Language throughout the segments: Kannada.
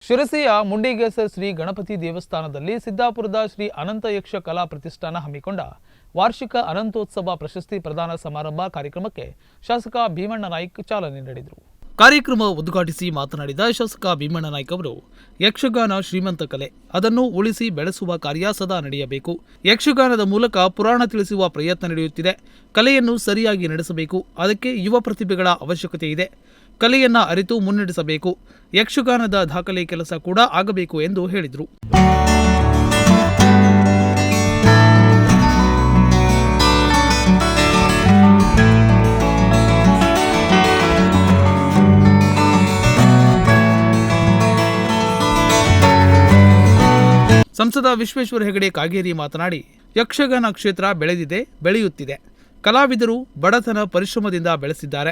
ಶಿರಸಿಯ ಮುಂಡಿಗೆಸರ್ ಶ್ರೀ ಗಣಪತಿ ದೇವಸ್ಥಾನದಲ್ಲಿ ಸಿದ್ದಾಪುರದ ಶ್ರೀ ಅನಂತ ಯಕ್ಷ ಕಲಾ ಪ್ರತಿಷ್ಠಾನ ಹಮ್ಮಿಕೊಂಡ ವಾರ್ಷಿಕ ಅನಂತೋತ್ಸವ ಪ್ರಶಸ್ತಿ ಪ್ರದಾನ ಸಮಾರಂಭ ಕಾರ್ಯಕ್ರಮಕ್ಕೆ ಶಾಸಕ ಭೀಮಣ್ಣ ನಾಯ್ಕ ಚಾಲನೆ ನೀಡಿದರು. ಕಾರ್ಯಕ್ರಮ ಉದ್ಘಾಟಿಸಿ ಮಾತನಾಡಿದ ಶಾಸಕ ಭೀಮಣ್ಣ ನಾಯ್ಕ ಅವರು, ಯಕ್ಷಗಾನ ಶ್ರೀಮಂತ ಕಲೆ, ಅದನ್ನು ಉಳಿಸಿ ಬೆಳೆಸುವ ಕಾರ್ಯ ಸದಾ ನಡೆಯಬೇಕು. ಯಕ್ಷಗಾನದ ಮೂಲಕ ಪುರಾಣ ತಿಳಿಸುವ ಪ್ರಯತ್ನ ನಡೆಯುತ್ತಿದೆ. ಕಲೆಯನ್ನು ಸರಿಯಾಗಿ ನಡೆಸಬೇಕು. ಅದಕ್ಕೆ ಯುವ ಪ್ರತಿಭೆಗಳ ಅವಶ್ಯಕತೆ ಇದೆ. ಕಲೆಯನ್ನ ಅರಿತು ಮುನ್ನಡೆಸಬೇಕು. ಯಕ್ಷಗಾನದ ದಾಖಲೆ ಕೆಲಸ ಕೂಡ ಆಗಬೇಕು ಎಂದು ಹೇಳಿದರು. ಸಂಸದ ವಿಶ್ವೇಶ್ವರ ಹೆಗಡೆ ಕಾಗೇರಿ ಮಾತನಾಡಿ, ಯಕ್ಷಗಾನ ಕ್ಷೇತ್ರ ಬೆಳೆದಿದೆ, ಬೆಳೆಯುತ್ತಿದೆ. ಕಲಾವಿದರು ಬಡತನ ಪರಿಶ್ರಮದಿಂದ ಬೆಳೆಸಿದ್ದಾರೆ.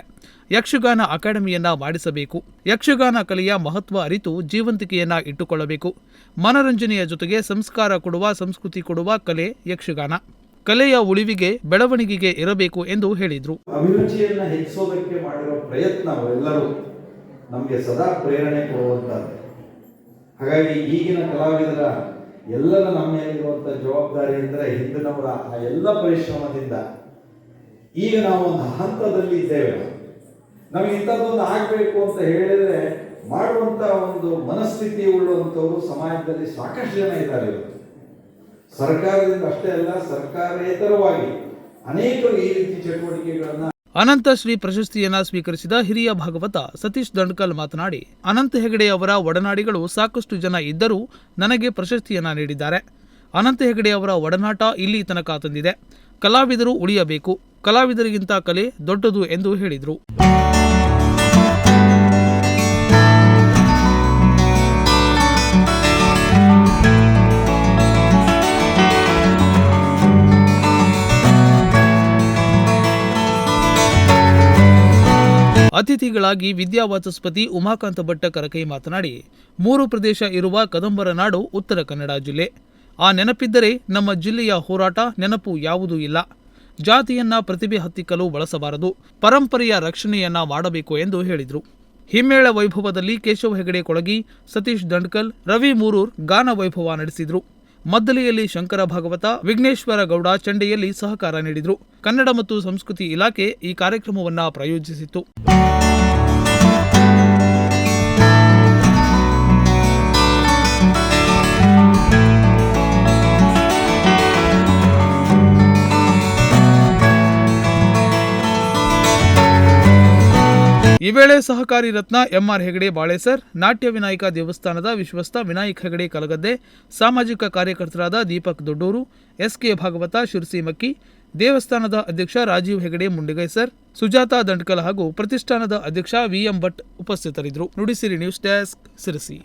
ಯಕ್ಷಗಾನ ಅಕಾಡೆಮಿಯನ್ನ ಮಾಡಿಸಬೇಕು. ಯಕ್ಷಗಾನ ಕಲೆಯ ಮಹತ್ವ ಅರಿತು ಜೀವಂತಿಕೆಯನ್ನ ಇಟ್ಟುಕೊಳ್ಳಬೇಕು. ಮನರಂಜನೆಯ ಜೊತೆಗೆ ಸಂಸ್ಕಾರ ಕೊಡುವ, ಸಂಸ್ಕೃತಿ ಕೊಡುವ ಕಲೆ ಯಕ್ಷಗಾನ. ಕಲೆಯ ಉಳಿವಿಗೆ, ಬೆಳವಣಿಗೆಗೆ ಇರಬೇಕು ಎಂದು ಹೇಳಿದರು. ಅಭಿರುಚಿಯನ್ನ ಹೆಚ್ಚಿಸೋದಕ್ಕೆ ಮಾಡಿರೋ ಪ್ರಯತ್ನ ಎಲ್ಲರೂ ನಮಗೆ ಸದಾ ಪ್ರೇರಣೆ ಕೊಡುವಂತದ್ದು. ಹಾಗಾಗಿ ಈಗಿನ ಕಲಾವಿದರ ಎಲ್ಲರ ನಮ್ಮ ಮೇಲಿರುವಂಥ ಜವಾಬ್ದಾರಿ ಅಂದರೆ ಹಿಂದಿನವರ ಆ ಎಲ್ಲ ಪರಿಶ್ರಮದಿಂದ ಈಗ ನಾವು ಒಂದು ಹಂತದಲ್ಲಿ ಇದ್ದೇವೆ. ನಮಗೆ ಇಂಥದ್ದೊಂದು ಆಗಬೇಕು ಅಂತ ಹೇಳಿದರೆ ಮಾಡುವಂಥ ಒಂದು ಮನಸ್ಥಿತಿ ಉಳ್ಳುವಂಥವರು ಸಮಾಜದಲ್ಲಿ ಸಾಕಷ್ಟು ಜನ ಇದ್ದಾರೆ. ಸರ್ಕಾರದಿಂದ ಅಷ್ಟೇ ಅಲ್ಲ, ಸರ್ಕಾರೇತರವಾಗಿ ಅನೇಕರು ಈ ರೀತಿ ಚಟುವಟಿಕೆಗಳನ್ನು. ಅನಂತ ಶ್ರೀ ಪ್ರಶಸ್ತಿಯನ್ನ ಸ್ವೀಕರಿಸಿದ ಹಿರಿಯ ಭಾಗವತ ಸತೀಶ್ ದಂಡ್ಕಲ್ ಮಾತನಾಡಿ, ಅನಂತ ಹೆಗಡೆ ಅವರ ಒಡನಾಡಿಗಳು ಸಾಕಷ್ಟು ಜನ ಇದ್ದರೂ ನನಗೆ ಪ್ರಶಸ್ತಿಯನ್ನ ನೀಡಿದ್ದಾರೆ. ಅನಂತ ಹೆಗಡೆ ಅವರ ಒಡನಾಟ ಇಲ್ಲಿ ತನಕ ತಂದಿದೆ. ಕಲಾವಿದರು ಉಳಿಯಬೇಕು. ಕಲಾವಿದರಿಗಿಂತ ಕಲೆ ದೊಡ್ಡದು ಎಂದು ಹೇಳಿದರು. ಅತಿಥಿಗಳಾಗಿ ವಿದ್ಯಾವಾಚಸ್ಪತಿ ಉಮಾಕಾಂತ ಭಟ್ಟ ಕರಕೈ ಮಾತನಾಡಿ, 3 ಪ್ರದೇಶ ಇರುವ ಕದಂಬರ ನಾಡು ಉತ್ತರ ಕನ್ನಡ ಜಿಲ್ಲೆ. ಆ ನೆನಪಿದ್ದರೆ ನಮ್ಮ ಜಿಲ್ಲೆಯ ಹೋರಾಟ ನೆನಪು ಯಾವುದೂ ಇಲ್ಲ. ಜಾತಿಯನ್ನ ಪ್ರತಿಭೆ ಹತ್ತಿಕ್ಕಲು ಬಳಸಬಾರದು. ಪರಂಪರೆಯ ರಕ್ಷಣೆಯನ್ನ ಮಾಡಬೇಕು ಎಂದು ಹೇಳಿದರು. ಹಿಮ್ಮೇಳ ವೈಭವದಲ್ಲಿ ಕೇಶವ ಹೆಗಡೆ ಕೊಳಗಿ, ಸತೀಶ್ ದಂಡ್ಕಲ್, ರವಿ ಮೂರೂರ್ ಗಾನ ವೈಭವ ನಡೆಸಿದರು. ಮದ್ದಲೆಯಲ್ಲಿ ಶಂಕರ ಭಾಗವತ, ವಿಘ್ನೇಶ್ವರ ಗೌಡ ಚಂಡೆಯಲ್ಲಿ ಸಹಕಾರ ನೀಡಿದರು. ಕನ್ನಡ ಮತ್ತು ಸಂಸ್ಕೃತಿ ಇಲಾಖೆ ಈ ಕಾರ್ಯಕ್ರಮವನ್ನು ಪ್ರಾಯೋಜಿಸಿತ್ತು. ಈ ವೇಳೆ ಸಹಕಾರಿ ರತ್ನ ಎಂಆರ್ ಹೆಗಡೆ ಬಾಳೇಸರ್, ನಾಟ್ಯ ವಿನಾಯಕ ದೇವಸ್ಥಾನದ ವಿಶ್ವಸ್ತ ವಿನಾಯಕ್ ಹೆಗಡೆ ಕಲಗದ್ದೆ, ಸಾಮಾಜಿಕ ಕಾರ್ಯಕರ್ತರಾದ ದೀಪಕ್ ದೊಡ್ಡೂರು, ಎಸ್ಕೆ ಭಾಗವತ ಶಿರ್ಸಿ ಮಕ್ಕಿ, ದೇವಸ್ಥಾನದ ಅಧ್ಯಕ್ಷ ರಾಜೀವ್ ಹೆಗಡೆ ಮುಂಡಿಗೈಸರ್, ಸುಜಾತಾ ದಂಡ್ಕಲ್ ಹಾಗೂ ಪ್ರತಿಷ್ಠಾನದ ಅಧ್ಯಕ್ಷ ವಿಎಂ ಭಟ್ ಉಪಸ್ಥಿತರಿದ್ದರು. Nudisiri news desk, Sirsi.